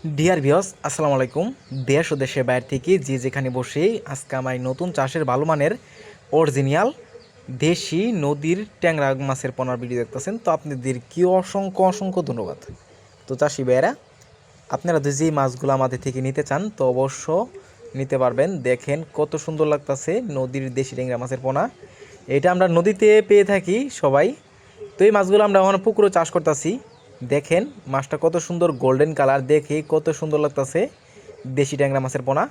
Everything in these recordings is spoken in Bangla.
ডিয়ার ভিউয়ার্স আসসালামু আলাইকুম। দেশ ও দেশের বাইরে থেকে যে যেখানে বসে আজকে আমার নতুন চাষের ভালো মানের অরিজিনাল দেশি নদীর ট্যাংরা মাছের পোনার ভিডিও দেখতেছেন, তো আপনাদের কি অসংখ্য অসংখ্য ধন্যবাদ। তো চাষি ভাইয়েরা, আপনারা যদি এই মাছগুলো আমাদের থেকে নিতে চান তো অবশ্য নিতে পারবেন। দেখেন কত সুন্দর লাগতেছে নদীর দেশি ট্যাংরা মাছের পোনা। এটা আমরা নদীতে পেয়ে থাকি সবাই। তো এই মাছগুলো আমরা এখন পুকুরে চাষ করতেছি। দেখেন মাছটা কত সুন্দর গোল্ডেন কালার, দেখে কত সুন্দর লাগতেছে দেশি ট্যাংরা মাছের পোনা।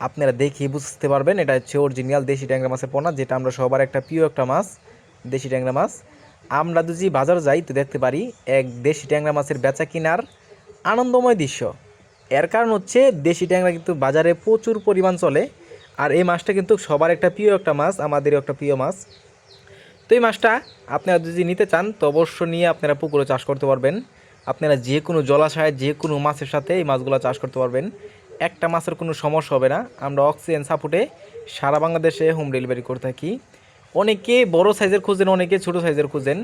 আপনারা দেখে বুঝতে পারবেন এটা হচ্ছে অরিজিনাল দেশি ট্যাংরা মাছের পোনা, যেটা আমরা সবার একটা প্রিয় একটা মাছ দেশি ট্যাংরা মাছ। আমরা যদি বাজার যাই তো দেখতে পারি এক দেশি ট্যাংরা মাছের বেচা কিনার আনন্দময় দৃশ্য। এর কারণ হচ্ছে দেশি ট্যাংরা কিন্তু বাজারে প্রচুর পরিমাণ চলে, আর এই মাছটা কিন্তু সবার একটা প্রিয় একটা মাছ, আমাদেরও একটা প্রিয় মাছ। তো এই মাছটা আপনারা যদি নিতে চান তো অবশ্য নিয়ে আপনারা পুকুরে চাষ করতে পারবেন। আপনারা যে কোনো জলাশয়ে যে কোনো মাছের সাথে এই মাছগুলো চাষ করতে পারবেন, একটা মাছের কোনো সমস্যা হবে না। আমরা অক্সিজেন সাপোর্টে সারা বাংলাদেশে হোম ডেলিভারি করে থাকি। অনেকে বড় সাইজের খুঁজেন, অনেকে ছোটো সাইজের খুঁজেন।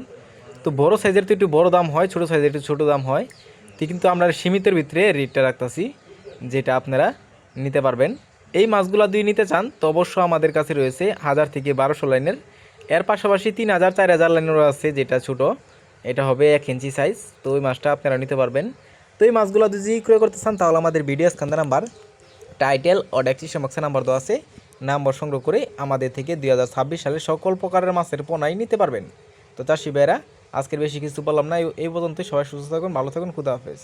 তো বড় সাইজের তো একটু বড় দাম হয়, ছোটো সাইজের একটু ছোটো দাম হয়। তো কিন্তু আমরা সীমিতের ভিতরে রেটটা রাখতেছি, যেটা আপনারা নিতে পারবেন। এই মাছগুলো যদি নিতে চান তো অবশ্য আমাদের কাছে রয়েছে 1000 থেকে 1200 লাইনের। এর পাশাপাশি 3000 4000 লাইনেরও আছে, যেটা ছোটো, এটা হবে 1 ইঞ্চি সাইজ। তো ওই মাছটা আপনারা নিতে পারবেন। তো এই মাছগুলো যদি ক্রয় করতে চান তাহলে আমাদের ভিডিও স্ক্যান নাম্বার, টাইটেল ও ডেসক্রিপশন বক্সে নাম্বার দেওয়া আছে, নাম্বার সংগ্রহ করে আমাদের থেকে 2026 সালের সকল প্রকারের মাছের পোনাই নিতে পারবেন। তো চাষি ভাইয়েরা, আজকের বেশি কিছু বললাম না, এই পর্যন্ত। সবাই সুস্থ থাকুন, ভালো থাকুন, খুদা হাফেজ।